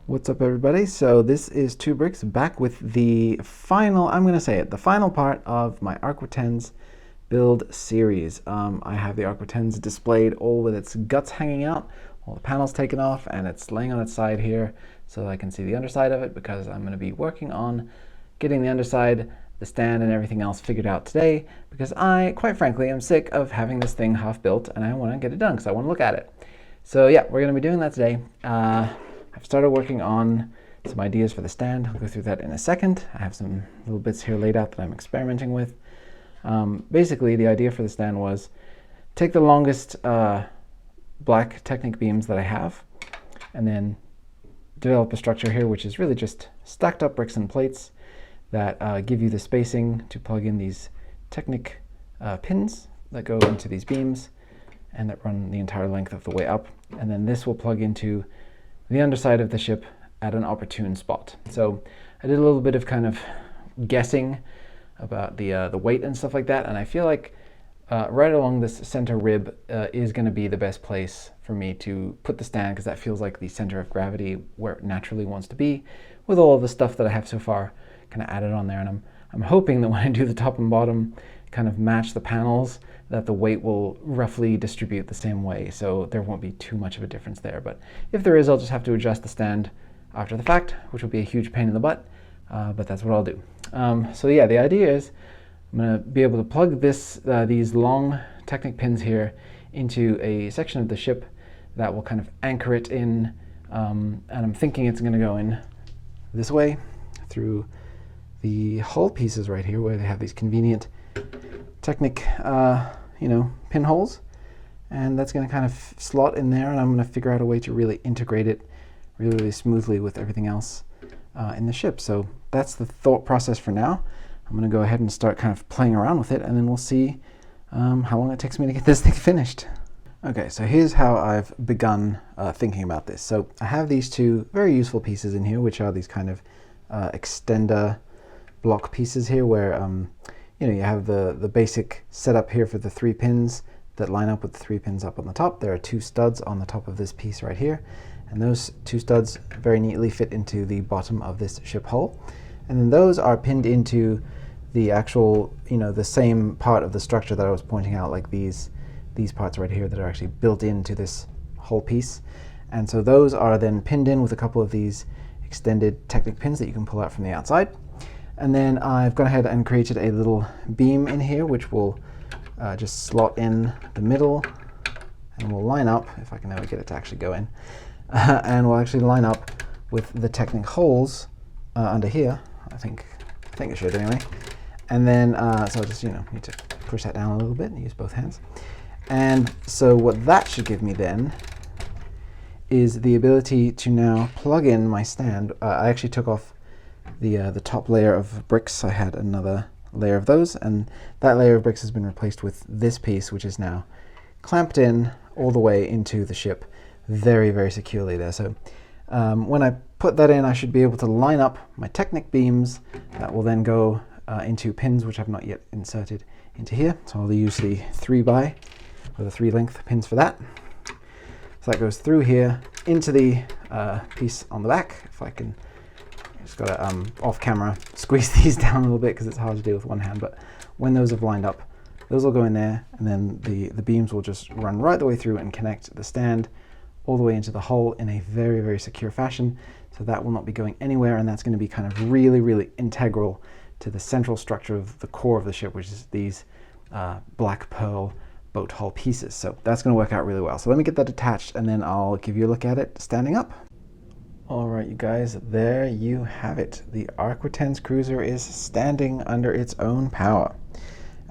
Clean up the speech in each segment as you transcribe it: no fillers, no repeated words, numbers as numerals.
What's up, everybody? So this is Two Bricks back with the final, I'm going to say it, the final part of my Arquitens build series. I have the Arquitens displayed all with its guts hanging out, all the panels taken off, and it's laying on its side here so that I can see the underside of it, because I'm going to be working on getting the underside, the stand, and everything else figured out today, because I, quite frankly, am sick of having this thing half built and I want to get it done because I want to look at it. So yeah, we're going to be doing that today. I've started working on some ideas for the stand. I'll go through that in a second. I have some little bits here laid out that I'm experimenting with. Basically, the idea for the stand was take the longest black Technic beams that I have, and then develop a structure here which is really just stacked up bricks and plates that give you the spacing to plug in these Technic pins that go into these beams and that run the entire length of the way up. And then this will plug into the underside of the ship at an opportune spot. So I did a little bit of kind of guessing about the weight and stuff like that, and I feel like right along this center rib is going to be the best place for me to put the stand, because that feels like the center of gravity where it naturally wants to be, with all of the stuff that I have so far kind of added on there. And I'm hoping that when I do the top and bottom kind of match the panels, that the weight will roughly distribute the same way, so there won't be too much of a difference there. But if there is, I'll just have to adjust the stand after the fact, which will be a huge pain in the butt, but that's what I'll do. So yeah, the idea is I'm going to be able to plug these long Technic pins here into a section of the ship that will kind of anchor it in, and I'm thinking it's going to go in this way through the hull pieces right here, where they have these convenient Technic pinholes, and that's going to kind of slot in there, and I'm going to figure out a way to really integrate it really smoothly with everything else in the ship. So that's the thought process for now. I'm going to go ahead and start kind of playing around with it, and then we'll see how long it takes me to get this thing finished. Okay, so here's how I've begun thinking about this. So I have these two very useful pieces in here, which are these kind of extender block pieces here, where you have the basic setup here for the 3 pins that line up with the 3 pins up on the top. There are 2 studs on the top of this piece right here, and those 2 studs very neatly fit into the bottom of this ship hull. And then those are pinned into the actual, the same part of the structure that I was pointing out, like these parts right here that are actually built into this whole piece. And so those are then pinned in with a couple of these extended Technic pins that you can pull out from the outside. And then I've gone ahead and created a little beam in here, which will just slot in the middle, and will line up, if I can ever get it to actually go in, and will actually line up with the Technic holes under here. I think it should anyway. And then, so I just need to push that down a little bit and use both hands. And so what that should give me then is the ability to now plug in my stand. I actually took off the top layer of bricks. I had another layer of those, and that layer of bricks has been replaced with this piece, which is now clamped in all the way into the ship very securely there. So when I put that in, I should be able to line up my Technic beams that will then go into pins which I've not yet inserted into here. So I'll use the 3x, or the 3 length pins for that. So that goes through here into the piece on the back. If I can, just got to off camera squeeze these down a little bit because it's hard to do with one hand, but when those have lined up, those will go in there, and then the beams will just run right the way through and connect the stand all the way into the hull in a very secure fashion. So that will not be going anywhere, and that's going to be kind of really integral to the central structure of the core of the ship, which is these black pearl boat hull pieces. So that's going to work out really well. So let me get that attached, and then I'll give you a look at it standing up. All right, you guys, there you have it. The Arquitens cruiser is standing under its own power.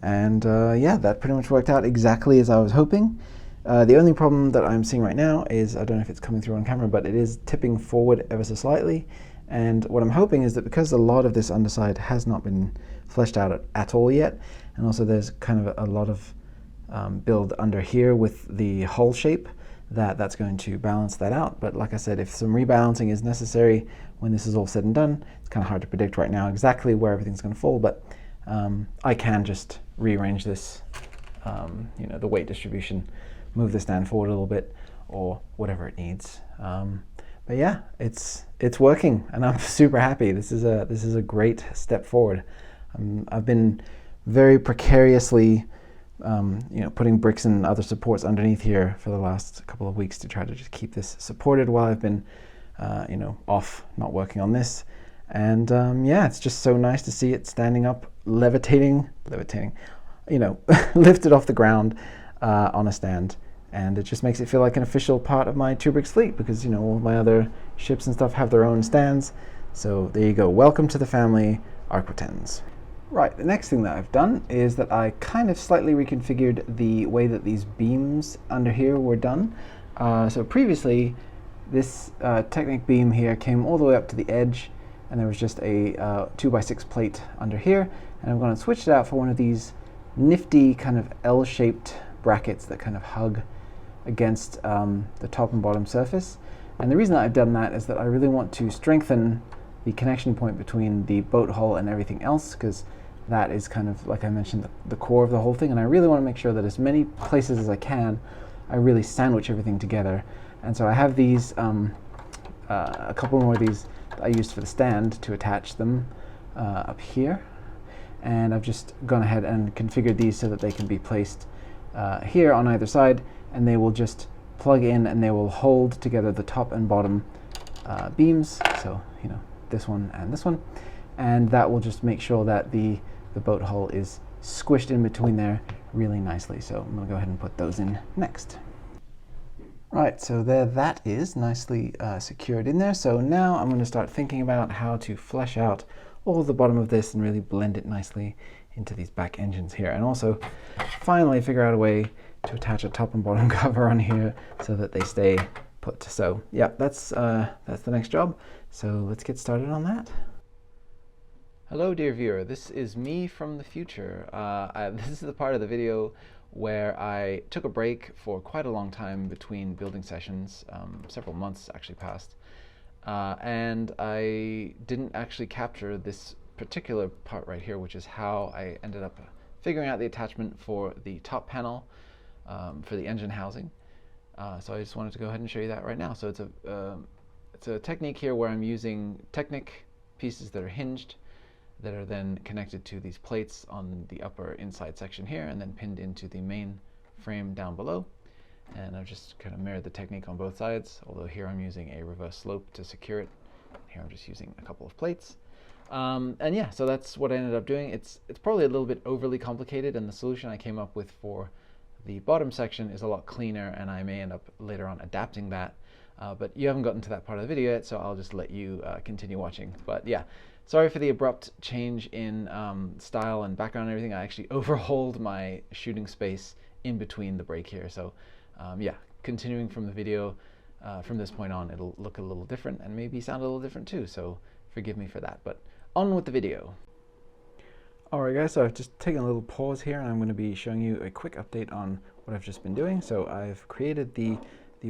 And yeah, that pretty much worked out exactly as I was hoping. The only problem that I'm seeing right now is, I don't know if it's coming through on camera, but it is tipping forward ever so slightly. And what I'm hoping is that because a lot of this underside has not been fleshed out at all yet, and also there's kind of a lot of build under here with the hull shape, that's going to balance that out. But like I said, if some rebalancing is necessary when this is all said and done, it's kind of hard to predict right now exactly where everything's going to fall, but I can just rearrange this, the weight distribution, move the stand forward a little bit, or whatever it needs. But yeah, it's working, and I'm super happy. This is a great step forward. I've been very precariously, putting bricks and other supports underneath here for the last couple of weeks to try to just keep this supported while I've been, off, not working on this. And yeah, it's just so nice to see it standing up, levitating, lifted off the ground on a stand. And it just makes it feel like an official part of my 2Bricks fleet, because all my other ships and stuff have their own stands. So there you go. Welcome to the family, Arquitens. Right, the next thing that I've done is that I kind of slightly reconfigured the way that these beams under here were done. So previously, this Technic beam here came all the way up to the edge, and there was just a 2x6 plate under here. And I'm going to switch it out for one of these nifty kind of L-shaped brackets that kind of hug against the top and bottom surface. And the reason that I've done that is that I really want to strengthen the connection point between the boat hull and everything else, because that is kind of, like I mentioned, the core of the whole thing. And I really want to make sure that as many places as I can, I really sandwich everything together. And so I have these, a couple more of these that I used for the stand to attach them up here. And I've just gone ahead and configured these so that they can be placed here on either side, and they will just plug in and they will hold together the top and bottom beams. So, this one and this one. And that will just make sure that the boat hull is squished in between there really nicely. So I'm going to go ahead and put those in next. Right, so there that is nicely secured in there. So now I'm going to start thinking about how to flesh out all the bottom of this and really blend it nicely into these back engines here. And also finally figure out a way to attach a top and bottom cover on here so that they stay put. So yeah, that's the next job. So let's get started on that. Hello dear viewer, this is me from the future. This is the part of the video where I took a break for quite a long time between building sessions. Several months actually passed. And I didn't actually capture this particular part right here, which is how I ended up figuring out the attachment for the top panel for the engine housing. So I just wanted to go ahead and show you that right now. So it's a technique here where I'm using Technic pieces that are hinged, that are then connected to these plates on the upper inside section here, and then pinned into the main frame down below. And I've just kind of mirrored the technique on both sides, although here I'm using a reverse slope to secure it. Here I'm just using a couple of plates. And yeah, so that's what I ended up doing. It's probably a little bit overly complicated, and the solution I came up with for the bottom section is a lot cleaner, and I may end up later on adapting that. But you haven't gotten to that part of the video yet, so I'll just let you continue watching. But yeah, sorry for the abrupt change in style and background and everything. I actually overhauled my shooting space in between the break here. So yeah, continuing from the video, from this point on, it'll look a little different and maybe sound a little different too. So forgive me for that, but on with the video. Alright guys, so I've just taken a little pause here, and I'm going to be showing you a quick update on what I've just been doing. So I've created the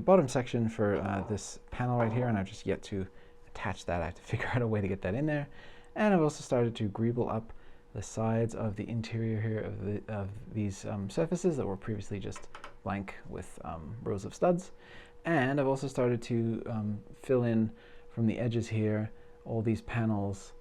bottom section for this panel right here, and I've just yet to attach that. I have to figure out a way to get that in there. And I've also started to greeble up the sides of the interior here of these surfaces that were previously just blank with rows of studs. And I've also started to fill in from the edges here all these panels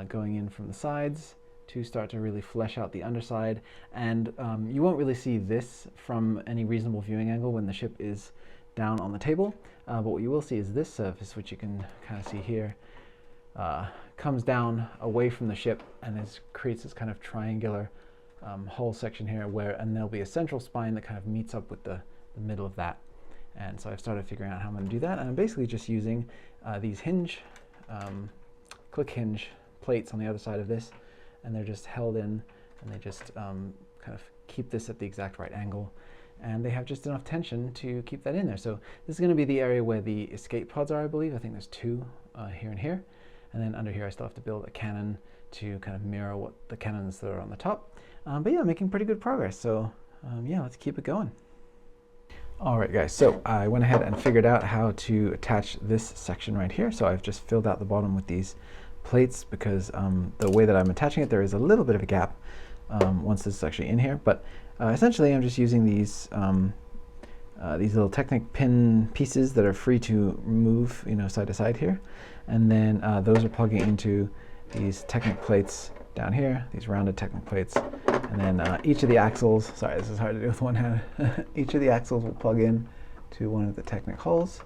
going in from the sides to start to really flesh out the underside. And you won't really see this from any reasonable viewing angle when the ship is down on the table, but what you will see is this surface, which you can kind of see here, comes down away from the ship and creates this kind of triangular hull section here, and there'll be a central spine that kind of meets up with the middle of that. And so I've started figuring out how I'm going to do that, and I'm basically just using these click hinge plates on the other side of this, and they're just held in, and they just kind of keep this at the exact right angle, and they have just enough tension to keep that in there. So this is going to be the area where the escape pods are, I believe. I think there's two here and here, and then under here I still have to build a cannon to kind of mirror what the cannons that are on the top. But yeah, making pretty good progress. So yeah, let's keep it going. Alright guys, so I went ahead and figured out how to attach this section right here. So I've just filled out the bottom with these plates because the way that I'm attaching it, there is a little bit of a gap once this is actually in here. But essentially I'm just using these these little Technic pin pieces that are free to move, side to side here. And then those are plugging into these Technic plates down here, these rounded Technic plates. And then each of the axles, sorry, this is hard to do with one hand. Each of the axles will plug in to one of the Technic holes.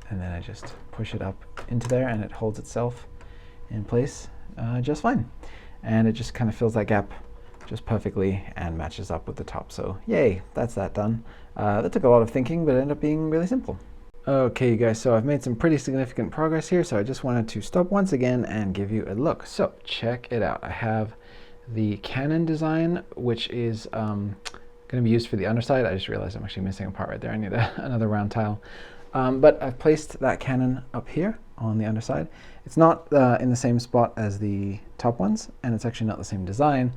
And then I just push it up into there and it holds itself in place just fine. And it just kind of fills that gap just perfectly and matches up with the top. So yay, that's that done. That took a lot of thinking, but it ended up being really simple. Okay, you guys, so I've made some pretty significant progress here, so I just wanted to stop once again and give you a look. So check it out. I have the Canon Design, which is going to be used for the underside. I just realized I'm actually missing a part right there. I need another round tile. But I've placed that Canon up here on the underside. It's not in the same spot as the top ones, and it's actually not the same design.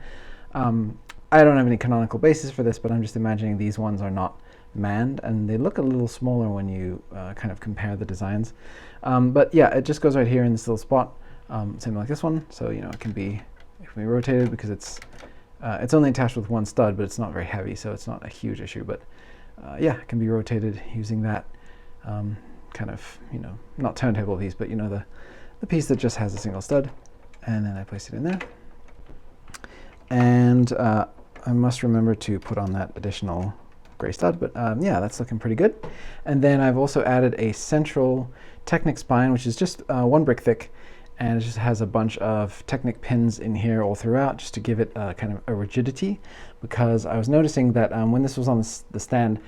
I don't have any canonical basis for this, but I'm just imagining these ones are not manned, and they look a little smaller when you kind of compare the designs. But yeah, it just goes right here in this little spot, same like this one. So it can be rotated because it's only attached with one stud, but it's not very heavy, so it's not a huge issue. But yeah, it can be rotated using that kind of not turntable piece, but the piece that just has a single stud, and then I place it in there. And I must remember to put on that additional gray stud, but yeah, that's looking pretty good. And then I've also added a central Technic spine, which is just 1 brick thick, and it just has a bunch of Technic pins in here all throughout, just to give it kind of a rigidity, because I was noticing that when this was on the stand,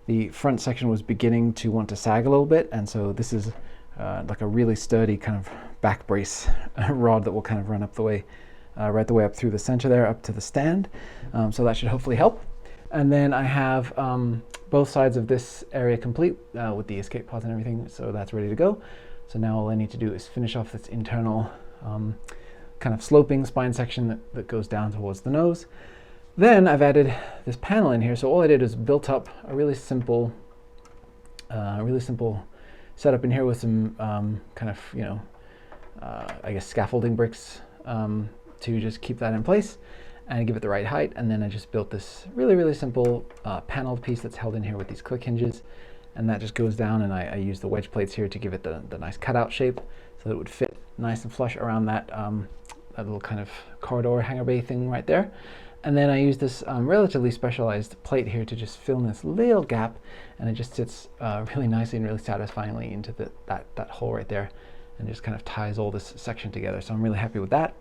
the front section was beginning to want to sag a little bit, and so this is like a really sturdy kind of back brace rod that will kind of run up the way, right the way up through the center there, up to the stand. So that should hopefully help. And then I have both sides of this area complete with the escape pods and everything, so that's ready to go. So now all I need to do is finish off this internal kind of sloping spine section that goes down towards the nose. Then I've added this panel in here. So all I did is built up a really simple setup in here with some kind of, I guess scaffolding bricks to just keep that in place and give it the right height. And then I just built this really simple paneled piece that's held in here with these click hinges, and that just goes down, and I use the wedge plates here to give it the nice cutout shape so that it would fit nice and flush around that, that little kind of corridor hanger bay thing right there. And then I use this relatively specialized plate here to just fill in this little gap, and it just sits really nicely and really satisfyingly into that hole right there, and just kind of ties all this section together. So I'm really happy with that.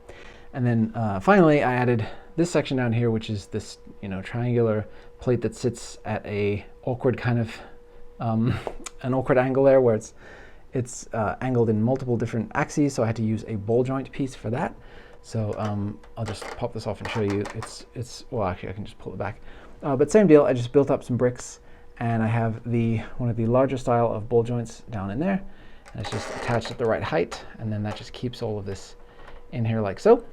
And then finally, I added this section down here, which is this triangular plate that sits at a awkward kind of an awkward angle there, where it's angled in multiple different axes. So I had to use a ball joint piece for that. So I'll just pop this off and show you. It's well, actually I can just pull it back. But same deal. I just built up some bricks, and I have one of the larger style of ball joints down in there. And it's just attached at the right height, and then that just keeps all of this in here like so.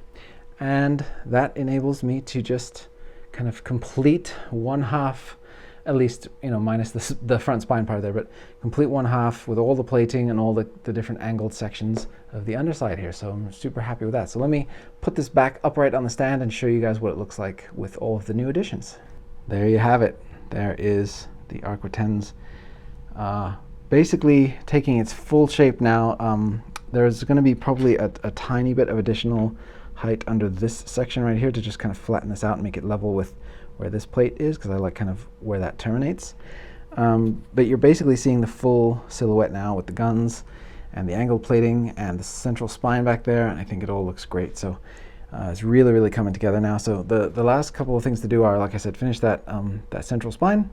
And that enables me to just kind of complete one half, at least minus the front spine part there, but complete one half with all the plating and all the different angled sections of the underside here. So I'm super happy with that. So let me put this back upright on the stand and show you guys what it looks like with all of the new additions. There you have it. There is the Arquitens basically taking its full shape now. There's going to be probably a tiny bit of additional height under this section right here to just kind of flatten this out and make it level with where this plate is, because I like kind of where that terminates. But you're basically seeing the full silhouette now with the guns and the angled plating and the central spine back there, and I think it all looks great. So it's really coming together now. So the last couple of things to do are, like I said, finish that central spine,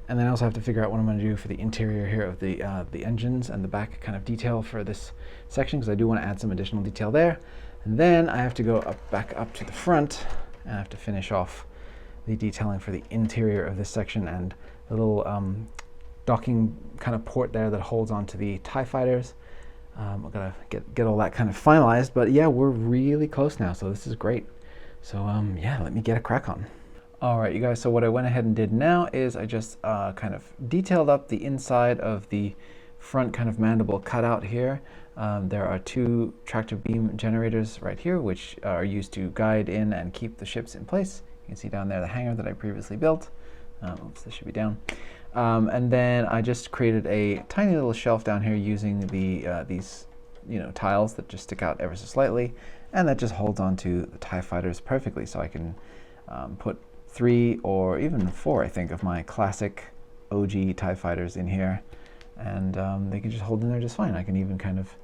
and then I also have to figure out what I'm going to do for the interior here of the engines and the back kind of detail for this section, because I do want to add some additional detail there. And then I have to go back up to the front, and I have to finish off the detailing for the interior of this section and the little docking kind of port there that holds onto the TIE fighters. We're gonna get all that kind of finalized, but yeah, we're really close now, so this is great. So yeah, let me get a crack on. All right, you guys, so what I went ahead and did now is I just kind of detailed up the inside of the front kind of mandible cutout here. There are 2 tractor beam generators right here, which are used to guide in and keep the ships in place. You can see down there the hangar that I previously built. Oops, this should be down. And then I just created a tiny little shelf down here using these tiles that just stick out ever so slightly, and that just holds onto the TIE fighters perfectly. So I can put 3 or even 4, I think, of my classic OG TIE fighters in here, and they can just hold in there just fine. I can even kind of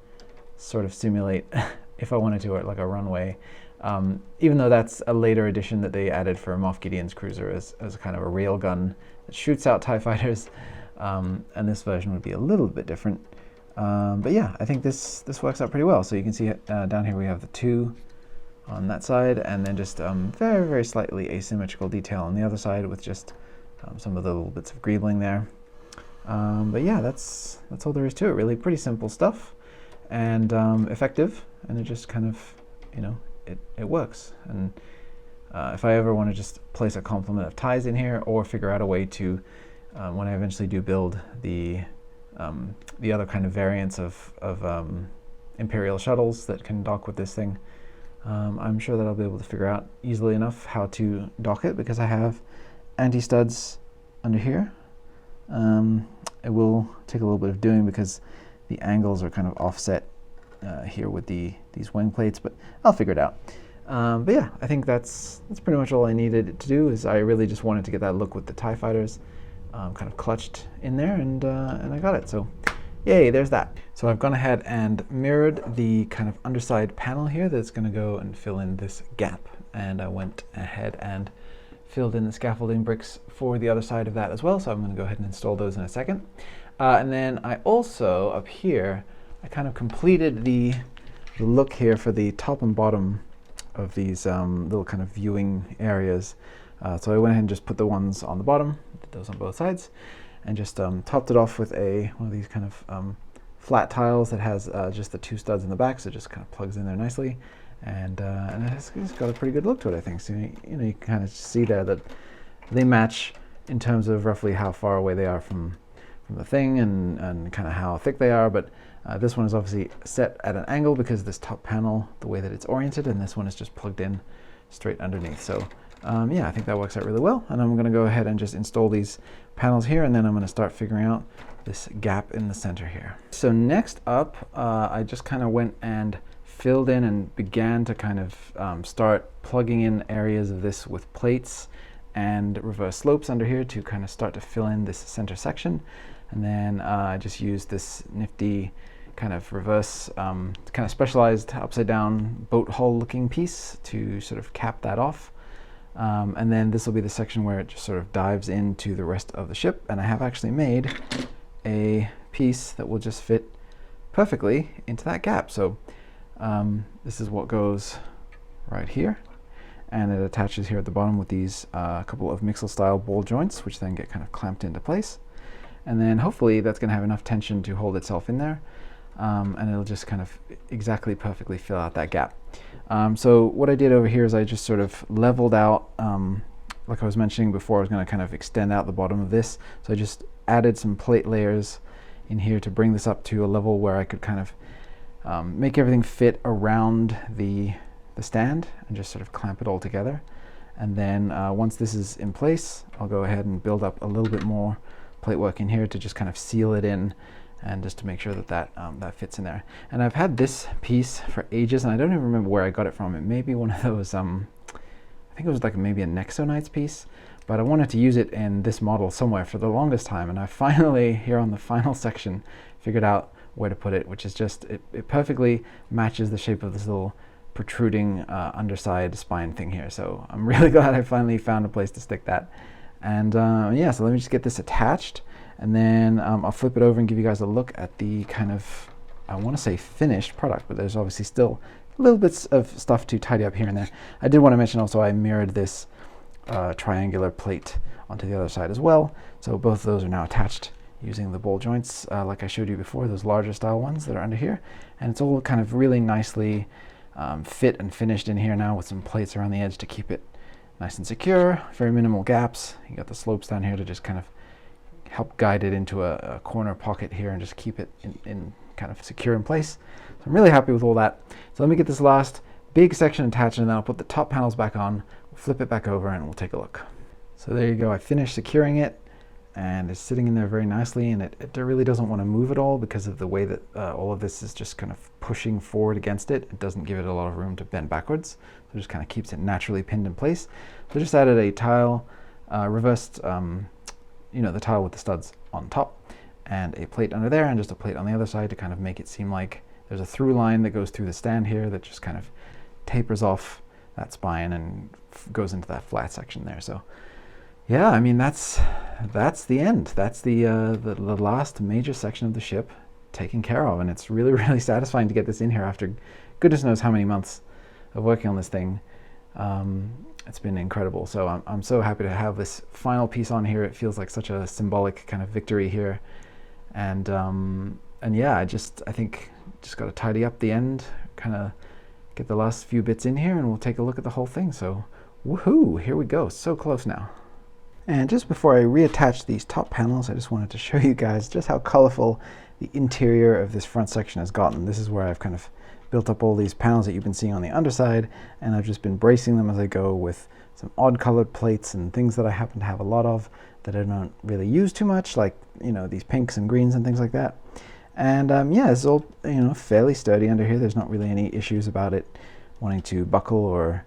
sort of simulate, if I wanted to, like a runway, even though that's a later addition that they added for Moff Gideon's cruiser as kind of a rail gun that shoots out TIE fighters, and this version would be a little bit different. But yeah, I think this works out pretty well. So you can see down here we have the 2 on that side, and then just very, very slightly asymmetrical detail on the other side with just some of the little bits of greebling there. But yeah, that's all there is to it, really. Pretty simple stuff, and effective, and it just kind of, it works. And if I ever want to just place a complement of ties in here, or figure out a way to, when I eventually do build the other kind of variants of Imperial shuttles that can dock with this thing, I'm sure that I'll be able to figure out easily enough how to dock it, because I have anti-studs under here. It will take a little bit of doing because the angles are kind of offset here with these wing plates, but I'll figure it out. But yeah, I think that's pretty much all I needed to do. Is I really just wanted to get that look with the TIE fighters kind of clutched in there, and I got it. So yay, there's that. So I've gone ahead and mirrored the kind of underside panel here that's going to go and fill in this gap, and I went ahead and filled in the scaffolding bricks for the other side of that as well. So I'm going to go ahead and install those in a second. And then I also, up here, I kind of completed the look here for the top and bottom of these little kind of viewing areas. So I went ahead and just put the ones on the bottom, did those on both sides, and just topped it off with one of these kind of flat tiles that has just the 2 studs in the back, so it just kind of plugs in there nicely, and it's got a pretty good look to it, I think. So you can kind of see there that they match in terms of roughly how far away they are from the thing, and kind of how thick they are. But this one is obviously set at an angle because this top panel, the way that it's oriented, and this one is just plugged in straight underneath. So yeah, I think that works out really well. And I'm going to go ahead and just install these panels here, and then I'm going to start figuring out this gap in the center here. So next up, I just kind of went and filled in and began to kind of start plugging in areas of this with plates and reverse slopes under here to kind of start to fill in this center section. And then I just used this nifty kind of reverse, kind of specialized upside down boat hull looking piece to sort of cap that off. And then this will be the section where it just sort of dives into the rest of the ship. And I have actually made a piece that will just fit perfectly into that gap. So this is what goes right here. And it attaches here at the bottom with these couple of mixel style ball joints, which then get kind of clamped into place. And then hopefully that's going to have enough tension to hold itself in there. And it'll just kind of exactly perfectly fill out that gap. So what I did over here is I just sort of leveled out, like I was mentioning before, I was going to kind of extend out the bottom of this. So I just added some plate layers in here to bring this up to a level where I could kind of make everything fit around the stand and just sort of clamp it all together. And then once this is in place, I'll go ahead and build up a little bit more plate work in here to just kind of seal it in, and just to make sure that that fits in there. And I've had this piece for ages, and I don't even remember where I got it from. It may be one of those, I think it was like maybe a Nexonites piece, but I wanted to use it in this model somewhere for the longest time, and I finally, here on the final section, figured out where to put it, which is just, it perfectly matches the shape of this little protruding underside spine thing here. So I'm really glad I finally found a place to stick that. And yeah, so let me just get this attached, and then I'll flip it over and give you guys a look at the kind of, I want to say finished product, but there's obviously still little bits of stuff to tidy up here and there. I did want to mention also I mirrored this triangular plate onto the other side as well. So both of those are now attached using the ball joints like I showed you before, those larger style ones that are under here. And it's all kind of really nicely fit and finished in here now with some plates around the edge to keep it nice and secure, very minimal gaps. You got the slopes down here to just kind of help guide it into a corner pocket here and just keep it in kind of secure in place. So I'm really happy with all that. So let me get this last big section attached, and then I'll put the top panels back on, we'll flip it back over, and we'll take a look. So there you go, I finished securing it, and it's sitting in there very nicely, and it really doesn't want to move at all because of the way that all of this is just kind of pushing forward against it. It doesn't give it a lot of room to bend backwards, so it just kind of keeps it naturally pinned in place. So I just added a tile, reversed the tile with the studs on top, and a plate under there, and just a plate on the other side to kind of make it seem like there's a through line that goes through the stand here that just kind of tapers off that spine and goes into that flat section there. So yeah, I mean, that's the end. That's the last major section of the ship taken care of, and it's really, really satisfying to get this in here after goodness knows how many months of working on this thing. It's been incredible. So I'm so happy to have this final piece on here. It feels like such a symbolic kind of victory here, and yeah, I think just got to tidy up the end, kind of get the last few bits in here, and we'll take a look at the whole thing. So woohoo, here we go, so close now. And just before I reattach these top panels, I just wanted to show you guys just how colorful the interior of this front section has gotten. This is where I've kind of built up all these panels that you've been seeing on the underside, and I've just been bracing them as I go with some odd colored plates and things that I happen to have a lot of that I don't really use too much, like these pinks and greens and things like that. And yeah, it's all fairly sturdy under here. There's not really any issues about it wanting to buckle or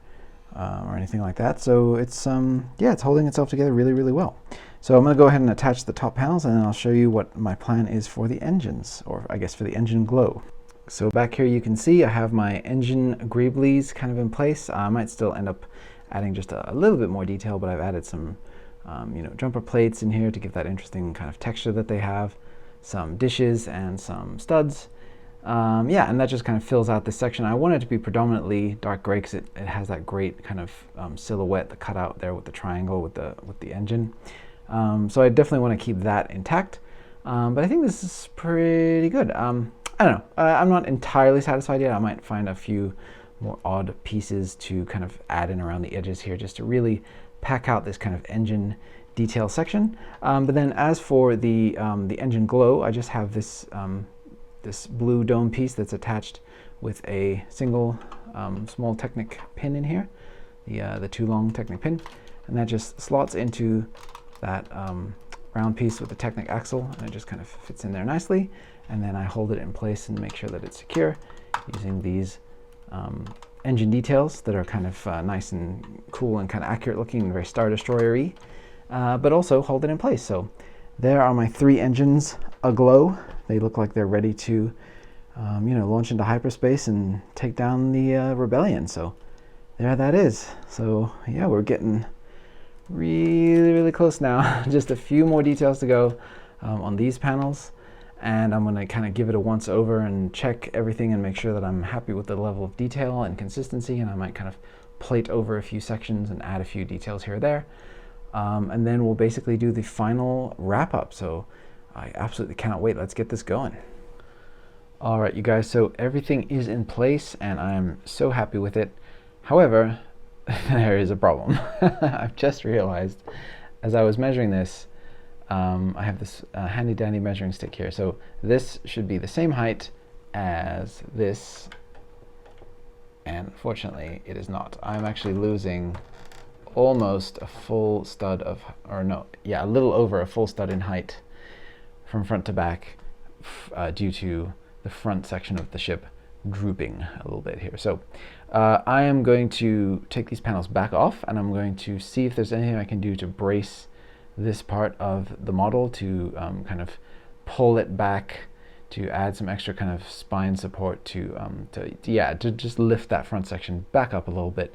anything like that. So it's yeah, it's holding itself together really, really well. So I'm going to go ahead and attach the top panels, and then I'll show you what my plan is for the engines, or I guess for the engine glow. So back here you can see I have my engine greeblies kind of in place. I might still end up adding just a little bit more detail, but I've added some jumper plates in here to give that interesting kind of texture that they have, some dishes and some studs. Yeah, and that just kind of fills out this section. I want it to be predominantly dark gray because it has that great kind of silhouette, the cutout there with the triangle with the engine. So I definitely want to keep that intact. But I think this is pretty good. I don't know. I'm not entirely satisfied yet. I might find a few more odd pieces to kind of add in around the edges here just to really pack out this kind of engine detail section. But then as for the engine glow, I just have this this blue dome piece that's attached with a single small Technic pin in here, the too long Technic pin, and that just slots into that round piece with the Technic axle, and it just kind of fits in there nicely. And then I hold it in place and make sure that it's secure using these engine details that are kind of nice and cool and kind of accurate looking and very Star Destroyer-y, but also hold it in place. So there are my 3 engines aglow. They look like they're ready to launch into hyperspace and take down the rebellion. So there that is. So yeah, we're getting really, really close now. Just a few more details to go on these panels, and I'm going to kind of give it a once over and check everything and make sure that I'm happy with the level of detail and consistency, and I might kind of plate over a few sections and add a few details here or there, and then we'll basically do the final wrap up. So I absolutely cannot wait. Let's get this going. All right, you guys, so everything is in place and I'm so happy with it. However, there is a problem. I've just realized as I was measuring this, I have this handy dandy measuring stick here. So this should be the same height as this, and unfortunately it is not. I'm actually losing almost a full stud of, or no, yeah, a little over a full stud in height from front to back due to the front section of the ship drooping a little bit here. So I am going to take these panels back off, and I'm going to see if there's anything I can do to brace this part of the model to kind of pull it back, to add some extra kind of spine support to just lift that front section back up a little bit.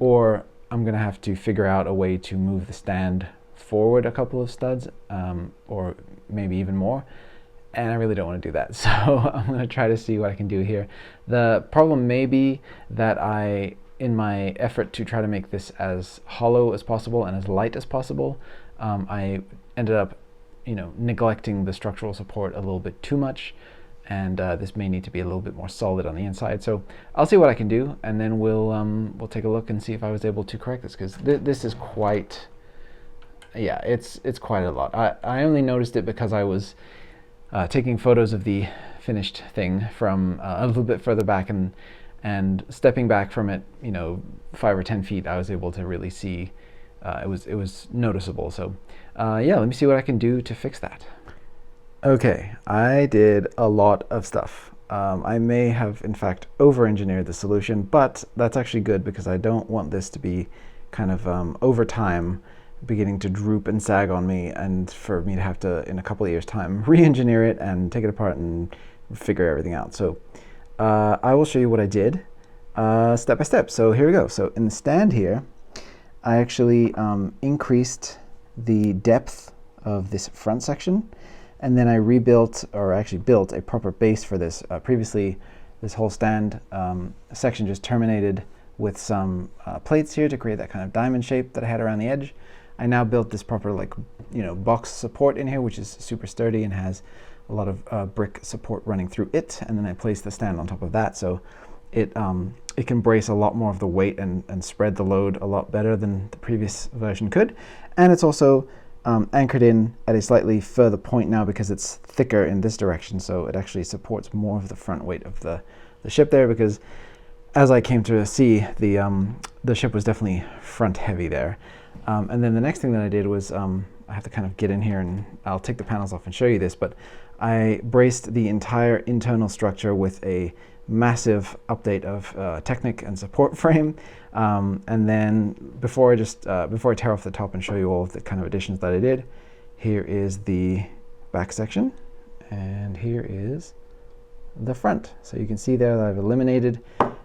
Or I'm gonna have to figure out a way to move the stand forward a couple of studs, or maybe even more. And I really don't want to do that. So I'm going to try to see what I can do here. The problem may be that in my effort to try to make this as hollow as possible and as light as possible, I ended up, neglecting the structural support a little bit too much, and this may need to be a little bit more solid on the inside. So I'll see what I can do, and then we'll take a look and see if I was able to correct this, because this is quite, yeah, it's quite a lot. I only noticed it because I was taking photos of the finished thing from a little bit further back, and stepping back from it, 5 or 10 feet, I was able to really see it was noticeable. So yeah, let me see what I can do to fix that. Okay, I did a lot of stuff. I may have, in fact, over-engineered the solution, but that's actually good because I don't want this to be kind of over time beginning to droop and sag on me, and for me to have to, in a couple of years' time, re-engineer it and take it apart and figure everything out. So I will show you what I did step by step. So here we go. So in the stand here, I actually increased the depth of this front section, and then I rebuilt, or actually built, a proper base for this. Previously, this whole stand section just terminated with some plates here to create that kind of diamond shape that I had around the edge. I now built this proper, like, box support in here, which is super sturdy and has a lot of brick support running through it. And then I placed the stand on top of that, so it can brace a lot more of the weight and spread the load a lot better than the previous version could. And it's also anchored in at a slightly further point now because it's thicker in this direction, so it actually supports more of the front weight of the ship there, because as I came to see, the ship was definitely front heavy there. And then the next thing that I did was, I have to kind of get in here and I'll take the panels off and show you this, but I braced the entire internal structure with a massive update of Technic and support frame. And then before I tear off the top and show you all of the kind of additions that I did, here is the back section and here is the front. So you can see there that I've eliminated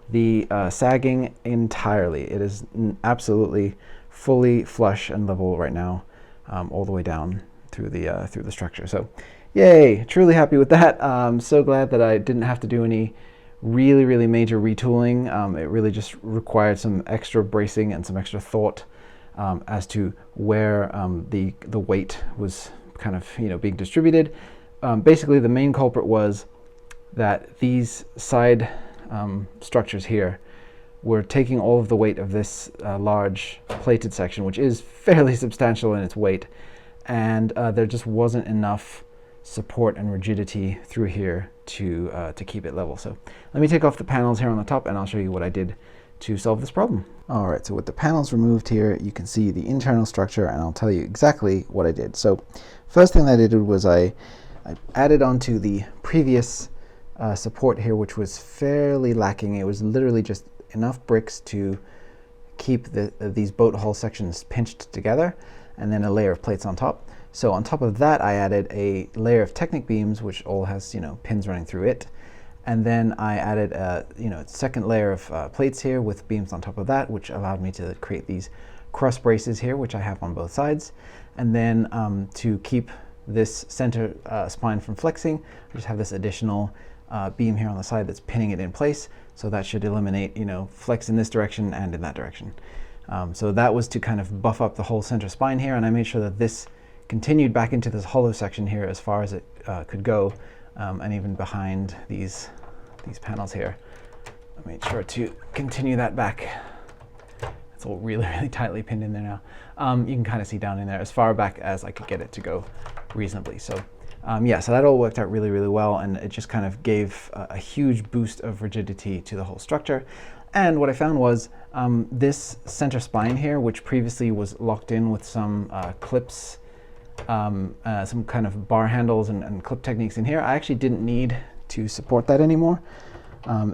the sagging entirely. It is absolutely fully flush and level right now, all the way down through the structure. So yay, truly happy with that. So glad that I didn't have to do any really major retooling. It really just required some extra bracing and some extra thought as to where the weight was kind of being distributed. Basically, the main culprit was that these side structures here were taking all of the weight of this large plated section, which is fairly substantial in its weight, and there just wasn't enough support and rigidity through here to keep it level. So let me take off the panels here on the top and I'll show you what I did to solve this problem. All right, so with the panels removed here, you can see the internal structure, and I'll tell you exactly what I did. So first thing that I did was I added onto the previous support here, which was fairly lacking. It was literally just enough bricks to keep these boat hull sections pinched together, and then a layer of plates on top. So on top of that, I added a layer of Technic beams, which all has pins running through it, and then I added a second layer of plates here with beams on top of that, which allowed me to create these cross braces here, which I have on both sides. And then to keep this center spine from flexing, I just have this additional beam here on the side that's pinning it in place. So that should eliminate flex in this direction and in that direction. So that was to kind of buff up the whole center spine here, and I made sure that this continued back into this hollow section here as far as it could go, and even behind these panels here. I made sure to continue that back. It's all really tightly pinned in there now. You can kind of see down in there as far back as I could get it to go reasonably. So yeah, so that all worked out really well, and it just kind of gave a huge boost of rigidity to the whole structure. And what I found was this center spine here, which previously was locked in with some clips, some kind of bar handles and clip techniques in here, I actually didn't need to support that anymore.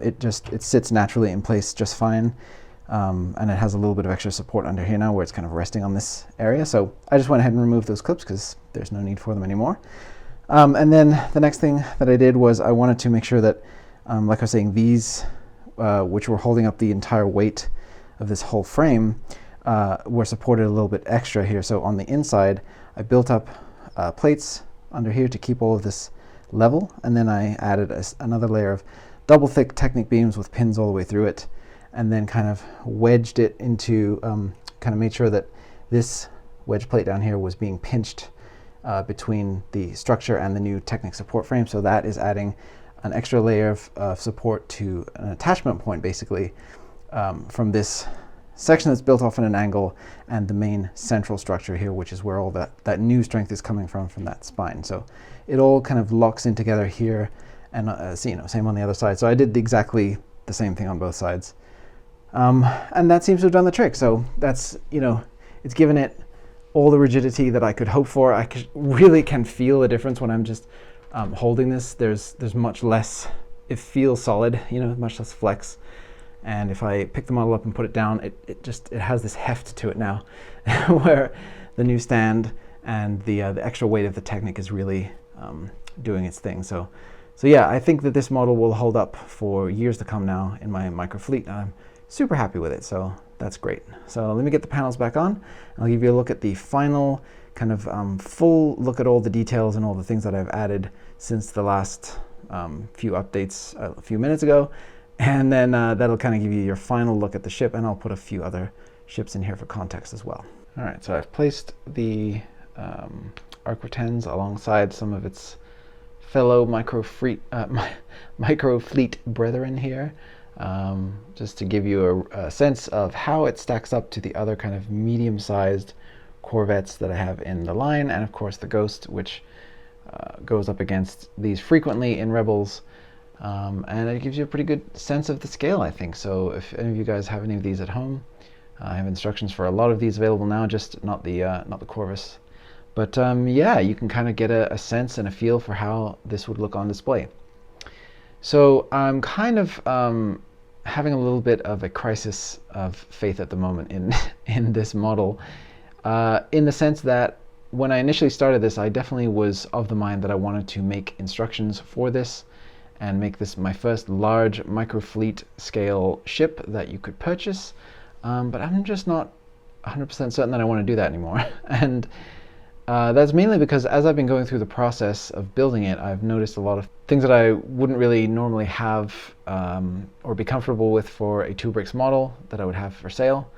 It sits naturally in place just fine, and it has a little bit of extra support under here now where it's kind of resting on this area. So I just went ahead and removed those clips because there's no need for them anymore. And then the next thing that I did was I wanted to make sure that, like I was saying, these, which were holding up the entire weight of this whole frame, were supported a little bit extra here. So on the inside, I built up plates under here to keep all of this level, and then I added another layer of double thick Technic beams with pins all the way through it, and then kind of wedged it into, kind of made sure that this wedge plate down here was being pinched between the structure and the new Technic support frame. So that is adding an extra layer of support to an attachment point, basically, from this section that's built off at an angle and the main central structure here, which is where all that new strength is coming from that spine. So it all kind of locks in together here, and same on the other side. So I did exactly the same thing on both sides, and that seems to have done the trick. So that's it's given it all the rigidity that I could hope for. I really can feel the difference when I'm just holding this. There's much less, it feels solid, you know, much less flex. And if I pick the model up and put it down, it has this heft to it now, where the new stand and the extra weight of the Technic is really doing its thing. So yeah, I think that this model will hold up for years to come now in my micro fleet. I'm super happy with it, so that's great. So let me get the panels back on, and I'll give you a look at the final kind of full look at all the details and all the things that I've added since the last few updates a few minutes ago. And then that'll kind of give you your final look at the ship, and I'll put a few other ships in here for context as well. All right, so I've placed the Arquitens alongside some of its fellow micro fleet brethren here, just to give you a sense of how it stacks up to the other kind of medium-sized corvettes that I have in the line, and of course the Ghost, which goes up against these frequently in Rebels. And it gives you a pretty good sense of the scale, I think. So if any of you guys have any of these at home, I have instructions for a lot of these available now, just not the Corvus. But yeah, you can kind of get a sense and a feel for how this would look on display. So I'm kind of having a little bit of a crisis of faith at the moment in this model, in the sense that when I initially started this, I definitely was of the mind that I wanted to make instructions for this and make this my first large micro fleet scale ship that you could purchase. But I'm just not 100% certain that I want to do that anymore. And that's mainly because as I've been going through the process of building it, I've noticed a lot of things that I wouldn't really normally have or be comfortable with for a 2Bricks model that I would have for sale.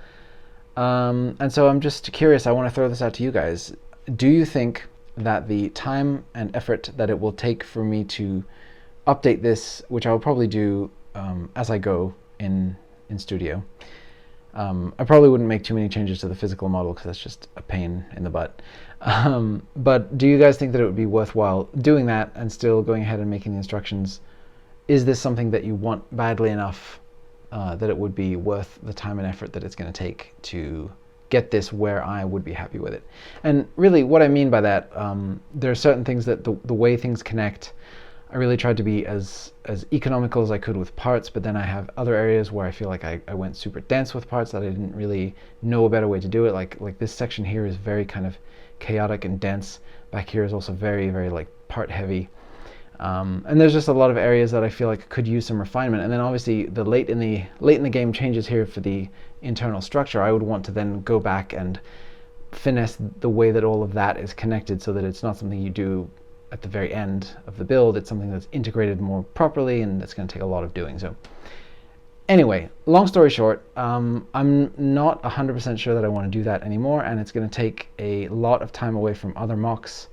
And so I'm just curious, I want to throw this out to you guys. Do you think that the time and effort that it will take for me to update this, which I'll probably do as I go in studio. I probably wouldn't make too many changes to the physical model because that's just a pain in the butt. But do you guys think that it would be worthwhile doing that and still going ahead and making the instructions? Is this something that you want badly enough that it would be worth the time and effort that it's going to take to get this where I would be happy with it? And really what I mean by that, there are certain things that the way things connect, I really tried to be as economical as I could with parts, but then I have other areas where I feel like I went super dense with parts that I didn't really know a better way to do it. Like this section here is very kind of chaotic and dense. Back here is also very, very like part heavy. And there's just a lot of areas that I feel like could use some refinement. And then obviously the late in the game changes here for the internal structure, I would want to then go back and finesse the way that all of that is connected so that it's not something you do at the very end of the build. It's something that's integrated more properly, and that's going to take a lot of doing. So anyway, long story short, I'm not 100% sure that I want to do that anymore, and it's going to take a lot of time away from other mocks,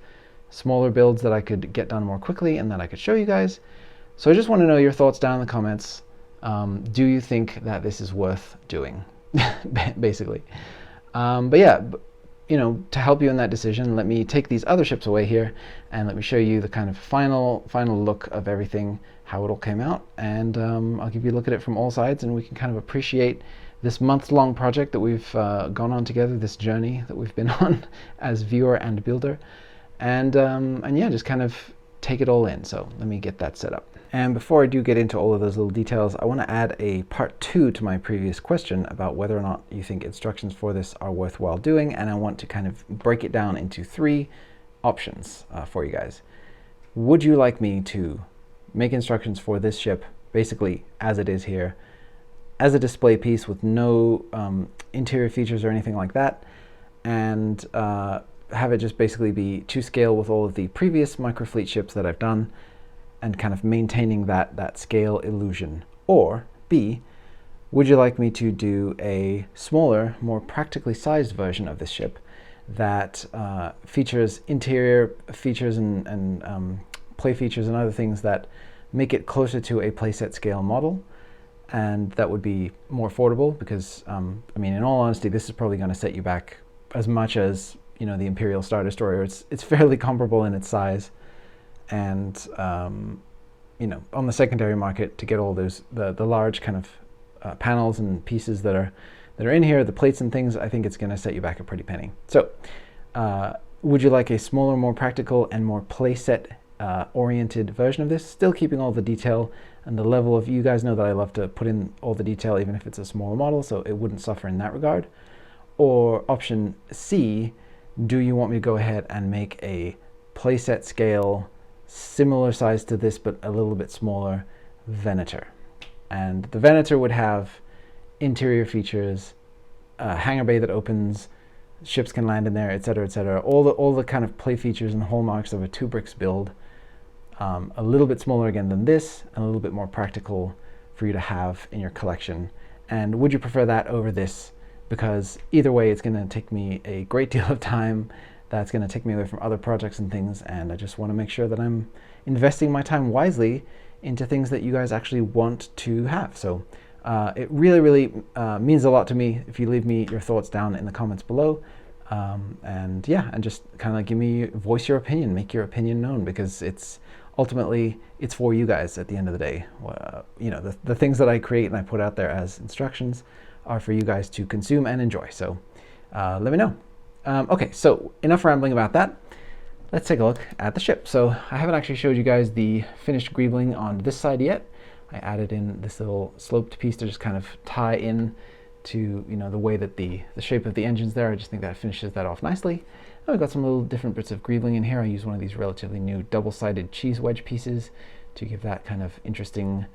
smaller builds that I could get done more quickly and that I could show you guys. So I just want to know your thoughts down in the comments. Do you think that this is worth doing, basically? But yeah, you know, to help you in that decision, let me take these other ships away here and let me show you the kind of final look of everything, how it all came out, and I'll give you a look at it from all sides, and we can kind of appreciate this month-long project that we've gone on together, this journey that we've been on as viewer and builder, and yeah, just kind of take it all in. So let me get that set up. And before I do get into all of those little details, I want to add a part 2 to my previous question about whether or not you think instructions for this are worthwhile doing, and I want to kind of break it down into 3 options for you guys. Would you like me to make instructions for this ship basically as it is here, as a display piece with no interior features or anything like that, and have it just basically be to scale with all of the previous microfleet ships that I've done, and kind of maintaining that scale illusion? Or B, would you like me to do a smaller, more practically sized version of this ship that features interior features and play features and other things that make it closer to a playset scale model, and that would be more affordable? Because I mean, in all honesty, this is probably going to set you back as much as, you know, the Imperial Star Destroyer. It's fairly comparable in its size, and you know, on the secondary market, to get all those the large kind of panels and pieces that are in here, the plates and things, I think it's going to set you back a pretty penny. So Would you like a smaller, more practical, and more playset oriented version of this? Still keeping all the detail and the level of, you guys know that I love to put in all the detail even if it's a smaller model, so it wouldn't suffer in that regard. Or option C, do you want me to go ahead and make a playset scale, similar size to this but a little bit smaller Venator? And the Venator would have interior features, a hangar bay that opens, ships can land in there, etc., etc. All the kind of play features and hallmarks of a 2 bricks build. A little bit smaller again than this, and a little bit more practical for you to have in your collection. And would you prefer that over this? Because either way, it's going to take me a great deal of time. That's going to take me away from other projects and things, and I just want to make sure that I'm investing my time wisely into things that you guys actually want to have. So it really, really means a lot to me if you leave me your thoughts down in the comments below. And yeah, and just kind of voice your opinion, make your opinion known, because it's ultimately, it's for you guys at the end of the day. You know, the things that I create and I put out there as instructions are for you guys to consume and enjoy. So let me know. Okay, so enough rambling about that. Let's take a look at the ship. So I haven't actually showed you guys the finished greebling on this side yet. I added in this little sloped piece to just kind of tie in to, you know, the way that the shape of the engine's there. I just think that finishes that off nicely. And we've got some little different bits of greebling in here. I use one of these relatively new double-sided cheese wedge pieces to give that kind of interesting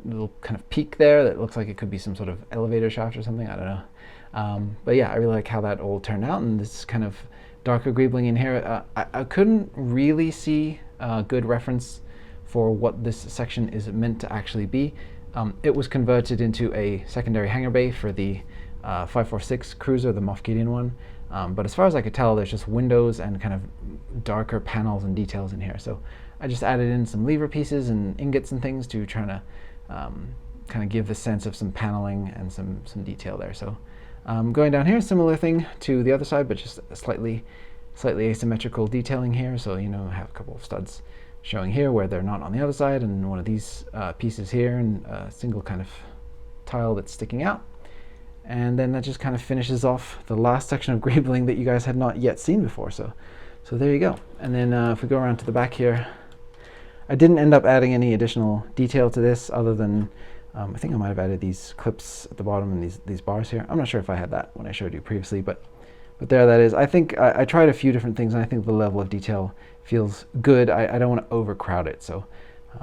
little kind of peak there that looks like it could be some sort of elevator shaft or something. I don't know. But yeah, I really like how that all turned out, and this kind of darker greebling in here. I couldn't really see a good reference for what this section is meant to actually be. It was converted into a secondary hangar bay for the 546 cruiser, the Moff Gideon one. But as far as I could tell, there's just windows and kind of darker panels and details in here. So I just added in some lever pieces and ingots and things to try to kind of give the sense of some paneling and some detail there. So going down here, similar thing to the other side, but just a slightly asymmetrical detailing here. So, you know, I have a couple of studs showing here where they're not on the other side, and one of these pieces here, and a single kind of tile that's sticking out. And then that just kind of finishes off the last section of greebling that you guys had not yet seen before. So there you go. And then if we go around to the back here, I didn't end up adding any additional detail to this other than I think I might have added these clips at the bottom and these bars here. I'm not sure if I had that when I showed you previously, but there that is. I think I tried a few different things, and I think the level of detail feels good. I don't want to overcrowd it. So,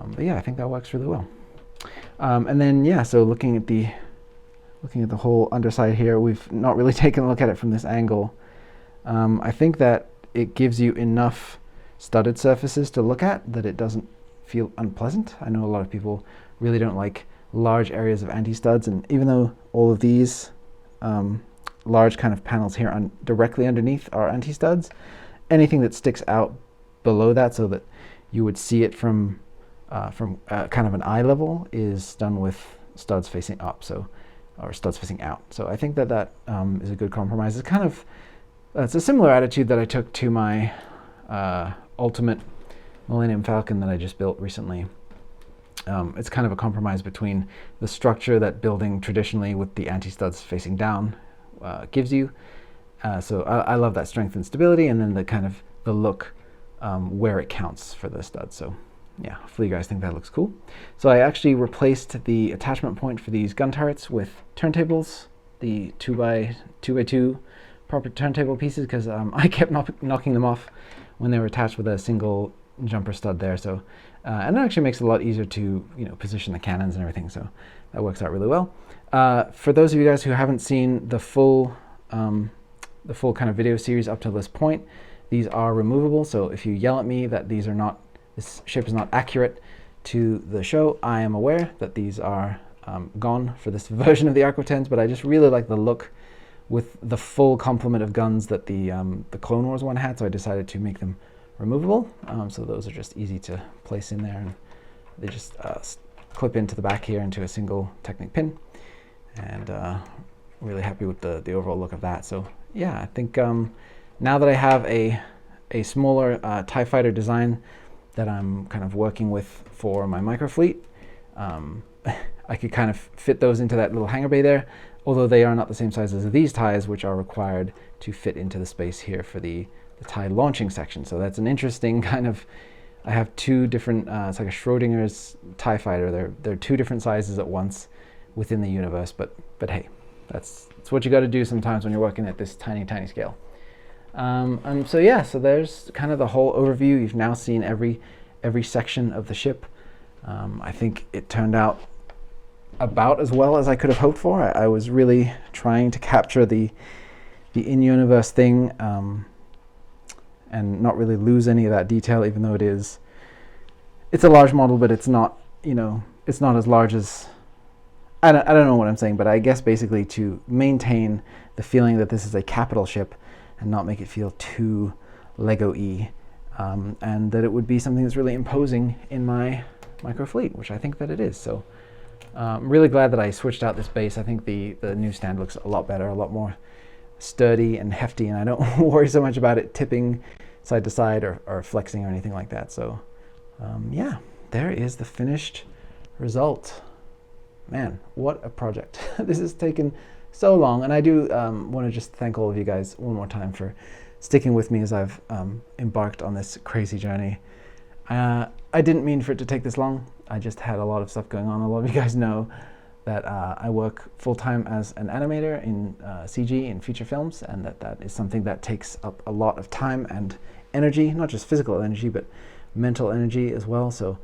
but yeah, I think that works really well. And then yeah, so looking at the whole underside here, we've not really taken a look at it from this angle. I think that it gives you enough studded surfaces to look at that it doesn't feel unpleasant. I know a lot of people really don't like large areas of anti-studs, and even though all of these large kind of panels here directly underneath are anti-studs, anything that sticks out below that so that you would see it from kind of an eye level is done with studs facing up, or studs facing out. So I think that is a good compromise. It's kind of it's a similar attitude that I took to my Ultimate Millennium Falcon that I just built recently. It's kind of a compromise between the structure that building traditionally with the anti-studs facing down gives you. So I love that strength and stability, and then the kind of the look where it counts for the studs. So yeah, hopefully you guys think that looks cool. So I actually replaced the attachment point for these gun turrets with turntables, the 2x2 proper turntable pieces, because I kept knocking them off when they were attached with a single jumper stud there. So and it actually makes it a lot easier to, you know, position the cannons and everything. So that works out really well. For those of you guys who haven't seen the full kind of video series up to this point, these are removable. So if you yell at me that this ship is not accurate to the show, I am aware that these are gone for this version of the Arquitens, but I just really like the look with the full complement of guns that the Clone Wars one had, so I decided to make them removable. So those are just easy to place in there, and they just clip into the back here into a single Technic pin, and really happy with the overall look of that. So yeah, I think now that I have a smaller TIE fighter design that I'm kind of working with for my micro fleet, I could kind of fit those into that little hangar bay there, although they are not the same size as these ties, which are required to fit into the space here for the tie launching section. So that's an interesting kind of, I have two different, it's like a Schrodinger's TIE fighter. They're two different sizes at once within the universe, but hey, that's what you got to do sometimes when you're working at this tiny scale. So yeah, so there's kind of the whole overview. You've now seen every section of the ship. I think it turned out about as well as I could have hoped for. I was really trying to capture the in-universe thing, and not really lose any of that detail, even though it's a large model, but it's not, it's not as large as, I don't know what I'm saying, but I guess basically to maintain the feeling that this is a capital ship and not make it feel too Lego-y, and that it would be something that's really imposing in my micro fleet, which I think that it is. So I'm really glad that I switched out this base. I think the new stand looks a lot better, a lot more sturdy and hefty, and I don't worry so much about it tipping side to side or flexing or anything like that. So yeah, there is the finished result. Man, what a project. This has taken so long, and I do want to just thank all of you guys one more time for sticking with me as I've embarked on this crazy journey. I didn't mean for it to take this long. I just had a lot of stuff going on. A lot of you guys know that I work full-time as an animator in CG in feature films, and that is something that takes up a lot of time and energy, not just physical energy, but mental energy as well. So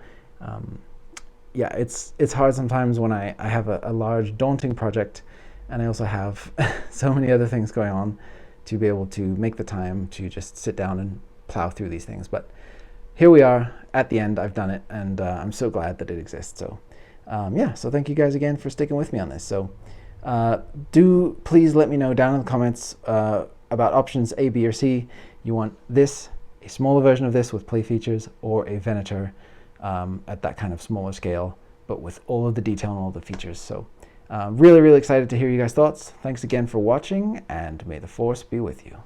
yeah, it's hard sometimes when I have a large, daunting project, and I also have so many other things going on, to be able to make the time to just sit down and plow through these things. But here we are at the end. I've done it, and I'm so glad that it exists. So yeah, so thank you guys again for sticking with me on this. So do please let me know down in the comments about options A, B, or C. You want this, a smaller version of this with play features, or a Venator at that kind of smaller scale, but with all of the detail and all the features. So really excited to hear you guys' thoughts. Thanks again for watching, and may the force be with you.